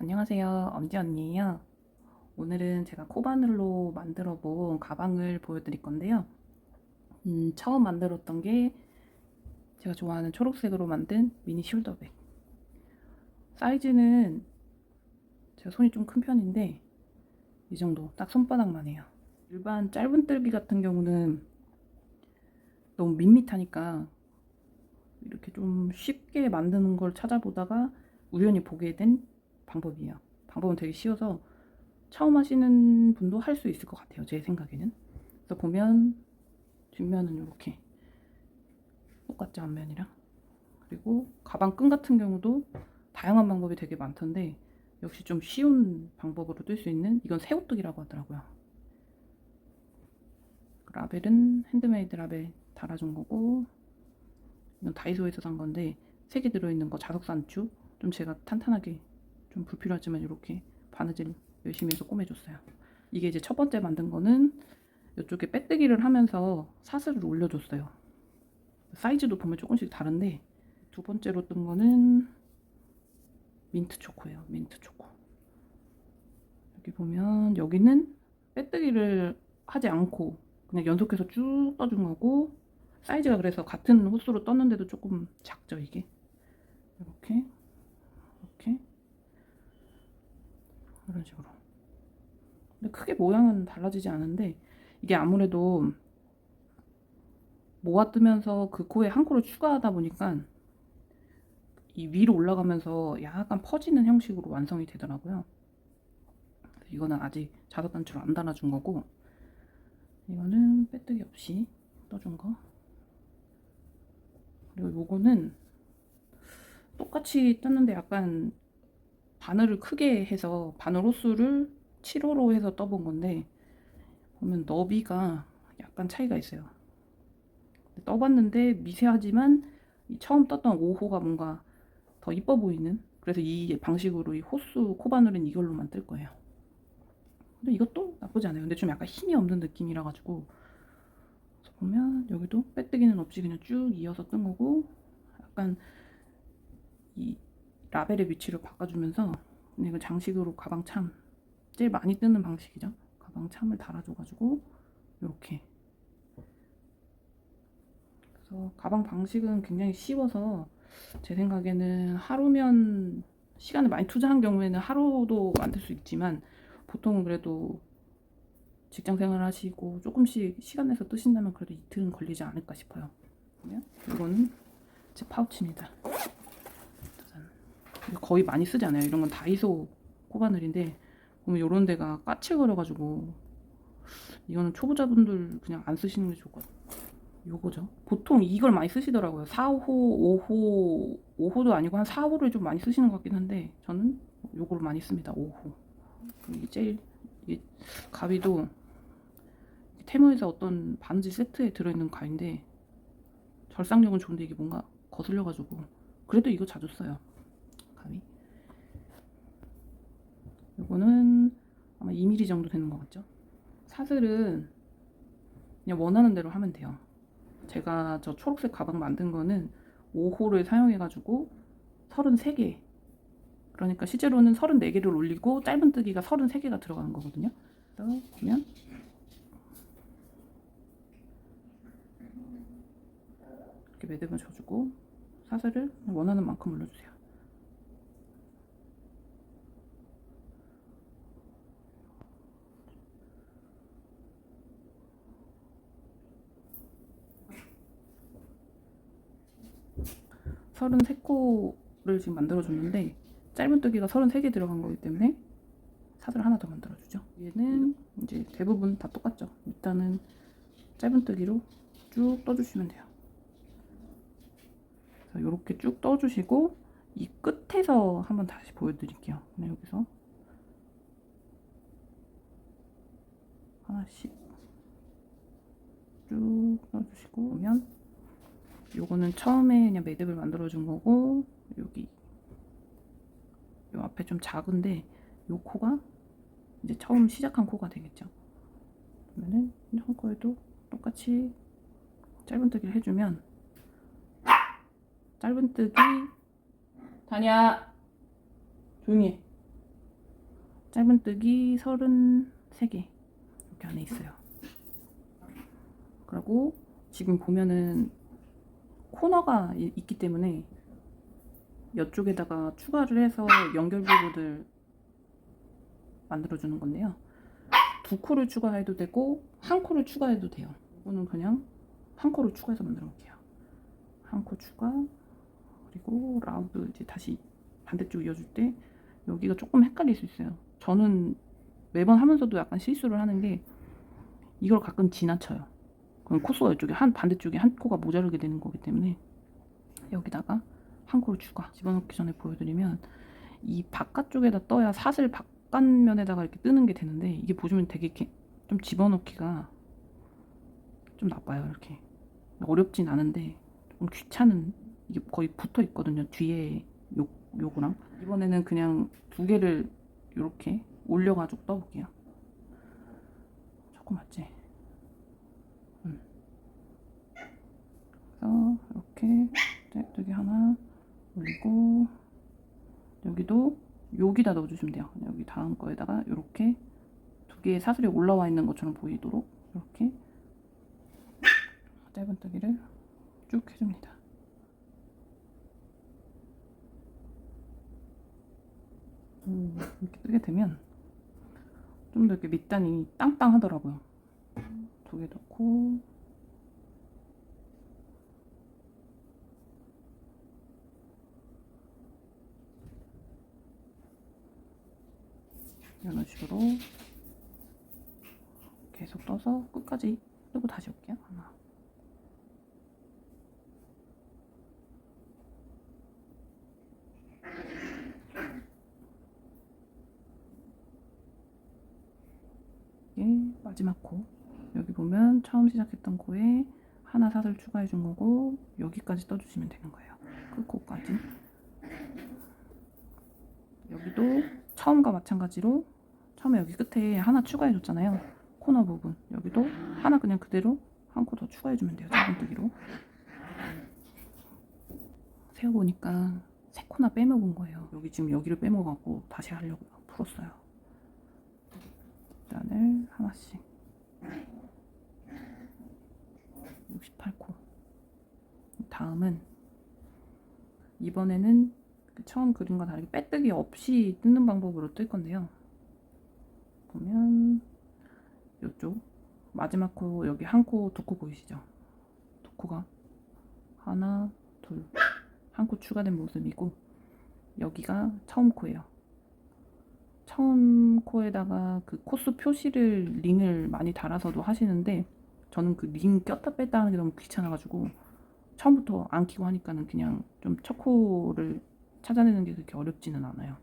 안녕하세요. 엄지 언니예요. 오늘은 제가 코바늘로 만들어 본 가방을 보여드릴 건데요. 처음 만들었던 게 제가 좋아하는 초록색으로 만든 미니 숄더백. 사이즈는 제가 손이 좀 큰 편인데 이 정도, 딱 손바닥만 해요. 일반 짧은 뜰기 같은 경우는 너무 밋밋하니까 이렇게 좀 쉽게 만드는 걸 찾아보다가 우연히 보게 된 방법이에요. 방법은 되게 쉬워서 처음 하시는 분도 할 수 있을 것 같아요, 제 생각에는. 그래서 보면 뒷면은 이렇게 똑같죠, 앞면이랑. 그리고 가방 끈 같은 경우도 다양한 방법이 되게 많던데 역시 좀 쉬운 방법으로 뜰 수 있는, 이건 새우뜨기라고 하더라고요. 라벨은 핸드메이드 라벨 달아준 거고, 이건 다이소에서 산 건데 색이 들어있는 거 자석산추, 좀 제가 탄탄하게, 좀 불필요하지만 이렇게 바느질 열심히 해서 꼬매줬어요. 이게 이제 첫 번째 만든 거는 이쪽에 빼뜨기를 하면서 사슬을 올려줬어요. 사이즈도 보면 조금씩 다른데, 두 번째로 뜬 거는 민트 초코예요. 민트 초코. 여기 보면 여기는 빼뜨기를 하지 않고 그냥 연속해서 쭉 떠준 거고, 사이즈가 그래서 같은 호수로 떴는데도 조금 작죠, 이게. 이렇게 이렇게 이런 식으로. 근데 크게 모양은 달라지지 않은데, 이게 아무래도 모아 뜨면서 그 코에 한 코를 추가하다 보니까 이 위로 올라가면서 약간 퍼지는 형식으로 완성이 되더라고요. 이거는 아직 자석 단추로 안 달아준 거고, 이거는 빼뜨기 없이 떠준 거. 그리고 요거는 똑같이 떴는데 약간 바늘을 크게 해서 바늘 호수를 7호로 해서 떠본 건데, 보면 너비가 약간 차이가 있어요. 떠봤는데 미세하지만 처음 떴던 5호가 뭔가 더 이뻐 보이는, 그래서 이 방식으로 이 호수 코바늘은 이걸로만 뜰 거예요. 근데 이것도 나쁘지 않아요. 근데 좀 약간 힘이 없는 느낌이라 가지고, 보면 여기도 빼뜨기는 없이 그냥 쭉 이어서 뜬 거고, 약간 이 라벨의 위치를 바꿔주면서, 근데 이건 장식으로 가방 참 제일 많이 뜨는 방식이죠. 가방 참을 달아줘가지고 이렇게. 그래서 가방 방식은 굉장히 쉬워서 제 생각에는 하루면, 시간을 많이 투자한 경우에는 하루도 만들 수 있지만 보통은 그래도 직장 생활 하시고 조금씩 시간 내서 뜨신다면 그래도 이틀은 걸리지 않을까 싶어요. 이거는 제 파우치입니다. 짜잔. 이거 거의 많이 쓰지 않아요. 이런 건 다이소 코바늘인데 보면 이런 데가 까칠거려가지고, 이거는 초보자분들 그냥 안 쓰시는 게 좋을 것 같아요. 요거죠. 보통 이걸 많이 쓰시더라고요. 4호, 5호, 5호도 아니고 한 4호를 좀 많이 쓰시는 것 같긴 한데 저는 요걸 많이 씁니다. 5호. 이게 제일, 이게 가위도 테무에서 어떤 바느질 세트에 들어있는 가위인데 절삭력은 좋은데 이게 뭔가 거슬려가지고, 그래도 이거 자주 써요. 가위. 요거는 아마 2mm 정도 되는 것 같죠. 사슬은 그냥 원하는 대로 하면 돼요. 제가 저 초록색 가방 만든 거는 5호를 사용해가지고 33개, 그러니까 실제로는 34개를 올리고 짧은 뜨기가 33개가 들어가는 거거든요. 그래서 보면 이렇게 매듭을 줘주고 사슬을 원하는 만큼 올려주세요. 서른 세 코를 지금 만들어줬는데 짧은 뜨기가 33개 들어간 거기 때문에 사슬 하나 더 만들어주죠. 얘는 이제 대부분 다 똑같죠. 일단은 짧은 뜨기로 쭉 떠주시면 돼요. 이렇게 쭉 떠주시고 이 끝에서 한번 다시 보여드릴게요. 그냥 여기서 하나씩 쭉 떠주시고 보면, 요거는 처음에 그냥 매듭을 만들어 준 거고, 여기 요 앞에 좀 작은데 요 코가 이제 처음 시작한 코가 되겠죠. 그러면은 한 코에도 똑같이 짧은 뜨기를 해주면, 짧은 뜨기 다냐 조용히 해. 짧은뜨기 33개 이렇게 안에 있어요. 그리고 지금 보면은 코너가 있기 때문에 이쪽에다가 추가를 해서 연결 부분을 만들어주는 건데요. 2코를 추가해도 되고 1코를 추가해도 돼요. 이거는 그냥 1코를 추가해서 만들어 볼게요. 1코 추가, 그리고 라운드 이제 다시 반대쪽 이어줄 때 여기가 조금 헷갈릴 수 있어요. 저는 매번 하면서도 약간 실수를 하는 게 이걸 가끔 지나쳐요. 그럼 코스가 이쪽에 반대쪽에 한 코가 모자르게 되는 거기 때문에 여기다가 1코를 추가. 집어넣기 전에 보여드리면 이 바깥쪽에다 떠야 사슬 바깥면에다가 이렇게 뜨는 게 되는데, 이게 보시면 되게 이렇게 좀 집어넣기가 좀 나빠요. 이렇게 어렵진 않은데 좀 귀찮은, 이게 거의 붙어 있거든요, 뒤에 요거랑. 이번에는 그냥 2개를 이렇게 올려가지고 떠볼게요. 조금 맞지? 그래서 이렇게 짤뜨기 하나 올리고, 여기도 여기다 넣어주시면 돼요. 여기 다음 거에다가 이렇게 2개의 사슬이 올라와 있는 것처럼 보이도록 이렇게 짧은뜨기를 쭉 해줍니다. 이렇게 뜨게 되면 좀 더 이렇게 밑단이 땅땅하더라고요. 2개 넣고, 이런 식으로 계속 떠서 끝까지 뜨고 다시 올게요. 하나, 이게 마지막 코. 여기 보면 처음 시작했던 코에 하나 사슬 추가해 준 거고, 여기까지 떠주시면 되는 거예요. 끝코까지. 여기도 처음과 마찬가지로 처음에 여기 끝에 하나 추가해 줬잖아요. 코너 부분. 여기도 하나 그냥 그대로 1코 더 추가해 주면 돼요. 짧은뜨기로. 세어보니까 3코나 빼먹은 거예요. 여기 지금 여기를 빼먹어갖고 다시 하려고 풀었어요. 단을 하나씩. 68코. 다음은 이번에는 처음 그림과 다르게 빼뜨기 없이 뜯는 방법으로 뜰 건데요. 보면 이쪽 마지막 코, 여기 1코, 2코 보이시죠? 2코가 하나, 둘, 1코 추가된 모습이고, 여기가 처음 코예요. 처음 코에다가 그 코스 표시를 링을 많이 달아서도 하시는데, 저는 그 링 꼈다 뺐다 하는 게 너무 귀찮아가지고 처음부터 안 끼고 하니까는 그냥 좀 첫 코를 찾아내는 게 그렇게 어렵지는 않아요.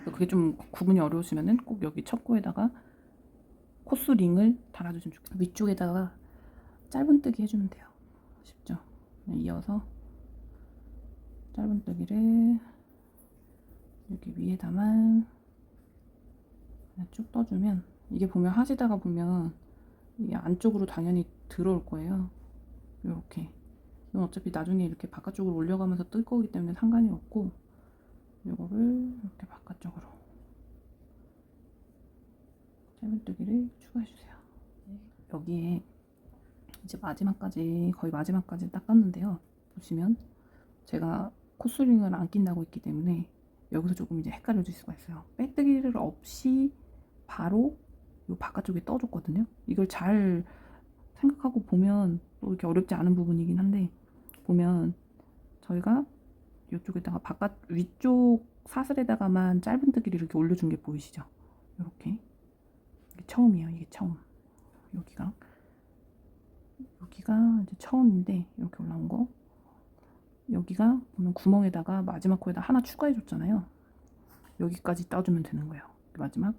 그게 좀 구분이 어려우시면은 꼭 여기 첫 코에다가 코스 링을 달아주시면 좋겠어요. 위쪽에다가 짧은뜨기 해주면 돼요. 쉽죠? 이어서 짧은뜨기를 여기 위에다만 그냥 쭉 떠주면, 이게 보면 하시다가 보면 이게 안쪽으로 당연히 들어올 거예요. 이렇게. 이건 어차피 나중에 이렇게 바깥쪽으로 올려가면서 뜰 거기 때문에 상관이 없고, 이거를 이렇게 바깥쪽으로 짧은뜨기를 추가해주세요. 여기에 이제 마지막까지, 거의 마지막까지 닦았는데요. 보시면 제가 코스링을 안 낀다고 했기 때문에 여기서 조금 이제 헷갈려질 수가 있어요. 빼뜨기를 없이 바로 이 바깥쪽에 떠줬거든요. 이걸 잘 생각하고 보면 또 이렇게 어렵지 않은 부분이긴 한데, 보면 저희가 이쪽에다가 바깥 위쪽 사슬에다가만 짧은뜨기를 이렇게 올려준 게 보이시죠? 이렇게. 이게 처음이에요. 이게 처음. 여기가 이제 처음인데 이렇게 올라온 거. 여기가 보면 구멍에다가 마지막 코에다 하나 추가해 줬잖아요. 여기까지 따주면 되는 거예요. 마지막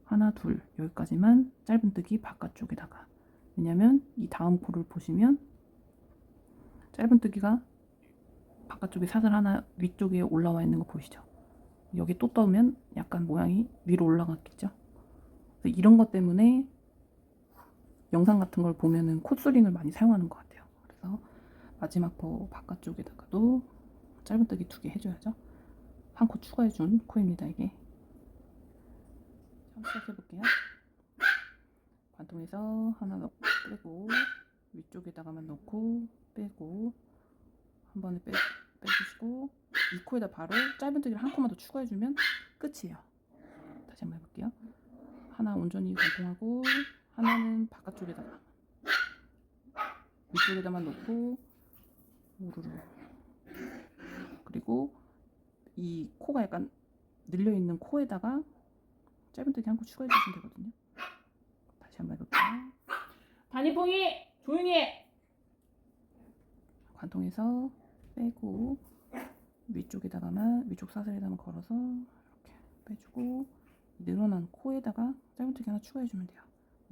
하나, 둘, 여기까지만 짧은뜨기 바깥쪽에다가. 왜냐면 이 다음 코를 보시면 짧은뜨기가 바깥쪽에 사슬 하나 위쪽에 올라와 있는 거 보이시죠? 여기 또 떠오면 약간 모양이 위로 올라갔겠죠? 그래서 이런 것 때문에 영상 같은 걸 보면은 콧스링을 많이 사용하는 것 같아요. 그래서 마지막 코 바깥쪽에다가도 짧은뜨기 2개 해줘야죠. 1코 추가해준 코입니다, 이게. 시작해 볼게요. 관통에서 하나 넣고 빼고 위쪽에다가만 넣고 빼고 한 번에 빼주시고 이 코에다 바로 짧은뜨기를 한 코만 더 추가해주면 끝이에요. 다시 한번 해볼게요. 하나 온전히 관통하고 하나는 바깥쪽에다가 위쪽에다만 놓고 우르르 그리고 이 코가 약간 늘려있는 코에다가 짧은뜨기 한 코 추가해주시면 되거든요. 다시 한번 해볼게요. 다니뽕이 조용히 해. 관통해서 빼고 위쪽에다가만 위쪽 사슬에다만 걸어서 이렇게 빼주고 늘어난 코에다가 짧은뜨기 하나 추가해주면 돼요.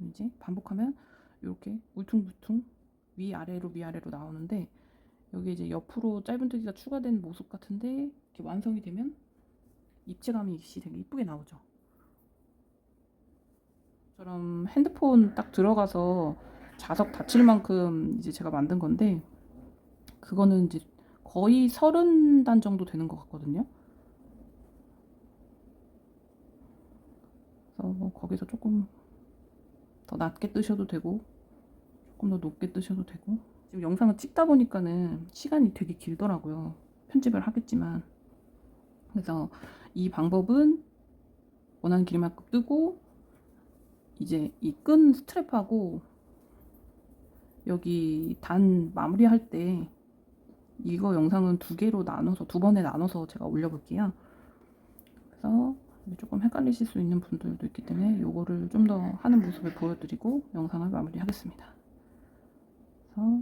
이제 반복하면 이렇게 울퉁불퉁 위아래로 나오는데 여기 이제 옆으로 짧은뜨기가 추가된 모습 같은데 이렇게 완성이 되면 입체감이 되게 이쁘게 나오죠. 처럼 핸드폰 딱 들어가서 자석 닫힐 만큼 이제 제가 만든 건데 그거는 이제 거의 30단 정도 되는 것 같거든요. 그래서 뭐 거기서 조금 더 낮게 뜨셔도 되고 조금 더 높게 뜨셔도 되고 지금 영상을 찍다 보니까는 시간이 되게 길더라고요. 편집을 하겠지만 그래서 이 방법은 원하는 길이만큼 뜨고 이제 이 끈 스트랩하고 여기 단 마무리할 때 이거 영상은 두 번에 나눠서 제가 올려볼게요. 그래서 조금 헷갈리실 수 있는 분들도 있기 때문에 요거를 좀 더 하는 모습을 보여드리고 영상을 마무리하겠습니다. 그래서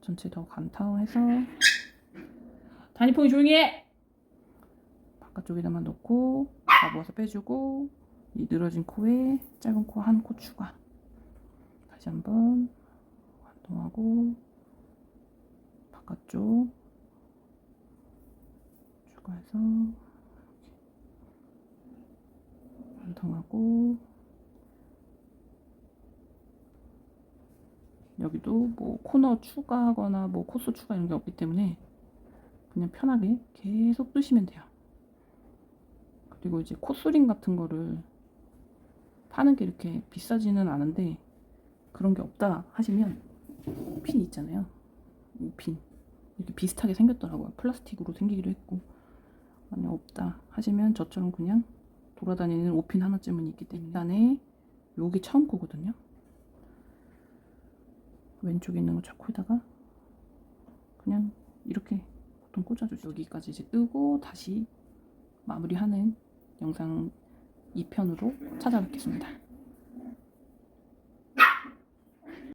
전체 더 관통해서 다니뽕이 조용히 해. 바깥쪽에다만 놓고 잡아서 빼주고 이 늘어진 코에 짧은 코 한 코 추가. 다시 한번 관통하고 바깥쪽 추가해서 관통하고 여기도 뭐 코너 추가하거나 뭐 코스 추가 이런 게 없기 때문에 그냥 편하게 계속 뜨시면 돼요. 그리고 이제 코스링 같은 거를 파는 게 이렇게 비싸지는 않은데 그런 게 없다 하시면 핀 있잖아요. 이 핀 이렇게 비슷하게 생겼더라고요. 플라스틱으로 생기기도 했고 만약 없다 하시면 저처럼 그냥 돌아다니는 5핀 하나쯤은 있기 때문에 일단에 요게 처음 거거든요. 왼쪽에 있는 거 코에다가 그냥 이렇게 보통 꽂아주시고 여기까지 이제 뜨고 다시 마무리하는 영상 2편으로 찾아뵙겠습니다.